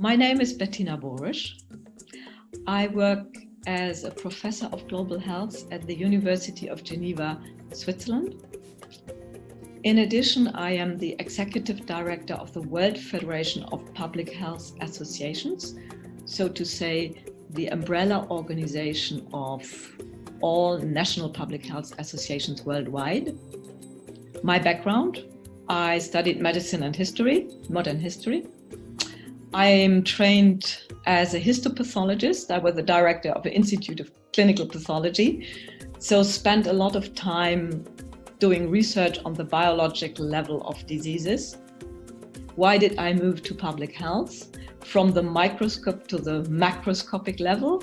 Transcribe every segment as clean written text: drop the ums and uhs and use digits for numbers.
My name is Bettina Borisch. I work as a professor of global health at the University of Geneva, Switzerland. In addition, I am the executive director of the World Federation of Public Health Associations, so to say, the umbrella organization of all national public health associations worldwide. My background, I studied medicine and history, modern history. I am trained as a histopathologist. I was the director of the Institute of Clinical Pathology, so spent a lot of time doing research on the biological level of diseases. Why did I move to public health from the microscope to the macroscopic level?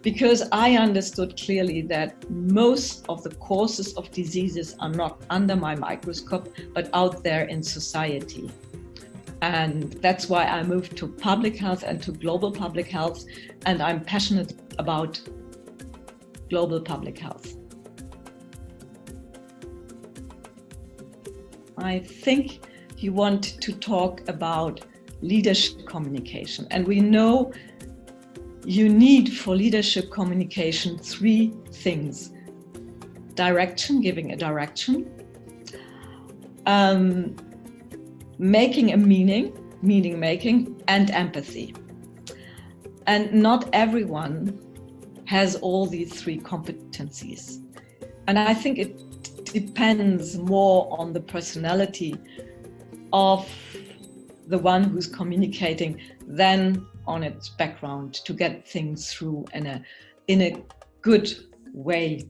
Because I understood clearly that most of the causes of diseases are not under my microscope, but out there in society. And that's why I moved to public health and to global public health, and I'm passionate about global public health. I think you want to talk about leadership communication, and we know you need for leadership communication three things: direction, giving a direction, making a meaning making, and empathy. And not everyone has all these three competencies. And I think it depends more on the personality of the one who's communicating than on its background to get things through in a good way.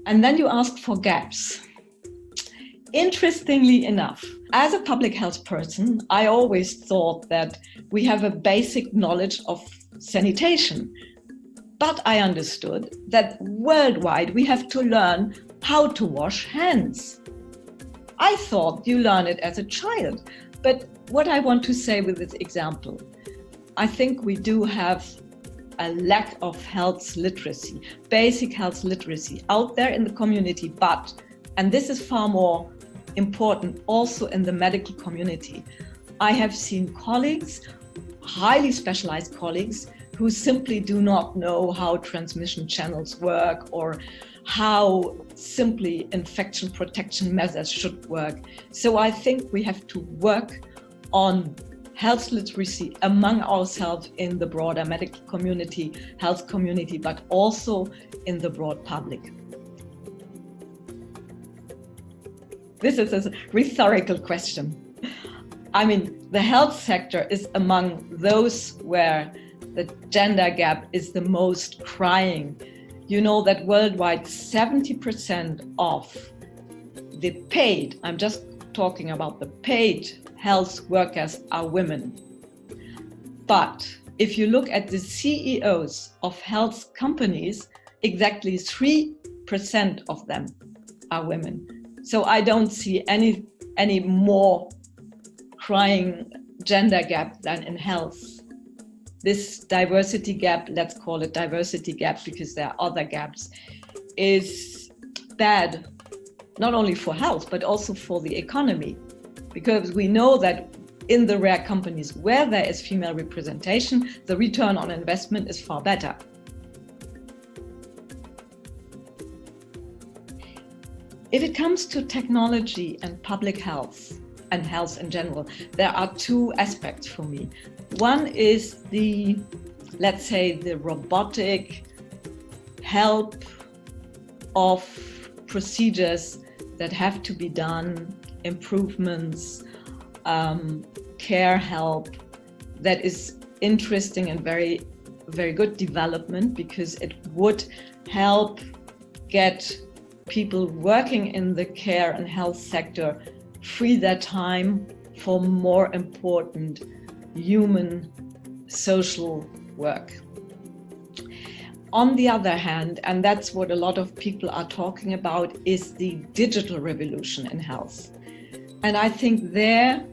And then you ask for gaps. Interestingly enough, as a public health person, I always thought that we have a basic knowledge of sanitation. But I understood that worldwide we have to learn how to wash hands. I thought you learn it as a child. But what I want to say with this example, I think we do have a lack of health literacy, basic health literacy out there in the community, but, and this is far more important, also in the medical community. I have seen colleagues, highly specialized colleagues, who simply do not know how transmission channels work or how simply infection protection measures should work. So I think we have to work on health literacy among ourselves in the broader medical community, health community, but also in the broad public. This is a rhetorical question. I mean, the health sector is among those where the gender gap is the most crying. You know that worldwide 70% of the paid, I'm just talking about the paid health workers are women. But if you look at the CEOs of health companies, exactly 3% of them are women. So I don't see any more crying gender gap than in health. This diversity gap, let's call it diversity gap because there are other gaps, is bad, not only for health, but also for the economy. Because we know that in the rare companies where there is female representation, the return on investment is far better. If it comes to technology and public health and health in general, there are two aspects for me. One is the, let's say, the robotic help of procedures that have to be done, improvements, care help, that is interesting and very, very good development because it would help get people working in the care and health sector free their time for more important human social work. On the other hand, and that's what a lot of people are talking about, is the digital revolution in health. And I think there,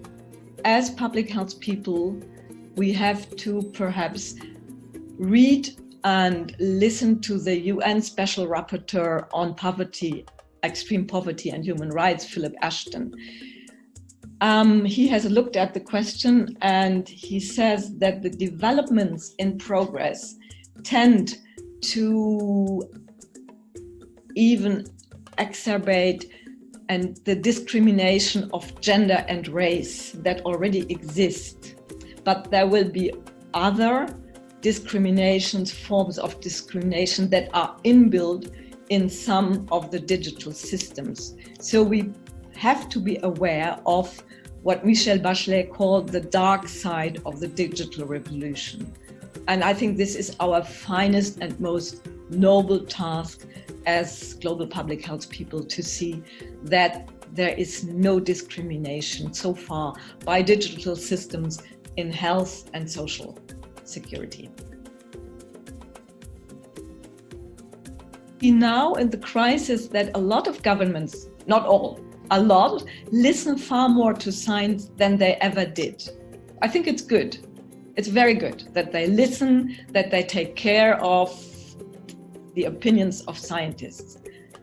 as public health people, we have to perhaps read and listen to the UN Special Rapporteur on poverty, extreme poverty and human rights, Philip Ashton. He has looked at the question and he says that the developments in progress tend to even exacerbate and the discrimination of gender and race that already exist. But there will be other discriminations, forms of discrimination that are inbuilt in some of the digital systems. So we have to be aware of what Michelle Bachelet called the dark side of the digital revolution. And I think this is our finest and most noble task as global public health people, to see that there is no discrimination so far by digital systems in health and social security. Now in the crisis that a lot of governments, not all, a lot, listen far more to science than they ever did. I think it's good. It's very good that they listen, that they take care of the opinions of scientists.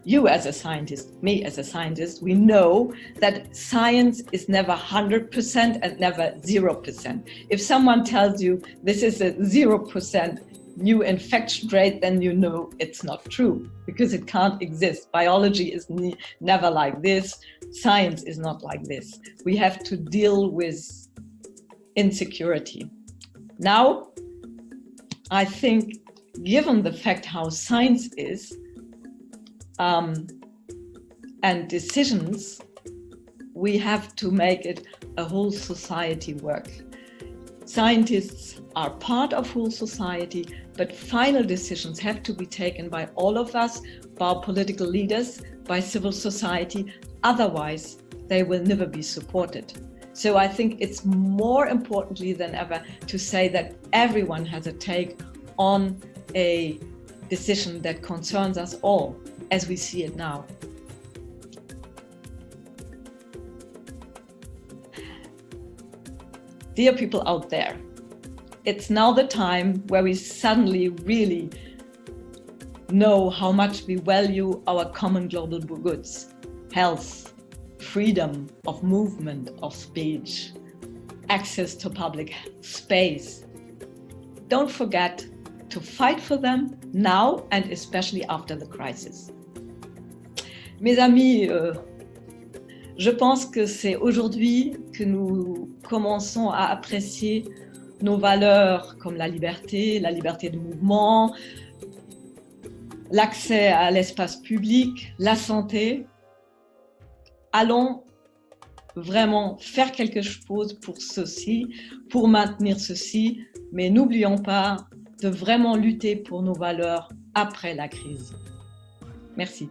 You as a scientist, me as a scientist, we know that science is never 100% and never 0%. If someone tells you this is a 0% new infection rate, then you know it's not true, because it can't exist. Biology is never like this. Science is not like this. We have to deal with insecurity. Now, I think, given the fact how science is, and decisions, we have to make it a whole society work. Scientists are part of whole society, but final decisions have to be taken by all of us, by political leaders, by civil society. Otherwise, they will never be supported. So I think it's more importantly than ever to say that everyone has a take on a decision that concerns us all, as we see it now. Dear people out there, it's now the time where we suddenly really know how much we value our common global goods: health, freedom of movement, of speech, access to public space. Don't forget to fight for them now and especially after the crisis. Mes amis, je pense que c'est aujourd'hui que nous commençons à apprécier nos valeurs comme la liberté de mouvement, l'accès à l'espace public, la santé. Allons vraiment faire quelque chose pour ceci, pour maintenir ceci, mais n'oublions pas de vraiment lutter pour nos valeurs après la crise. Merci.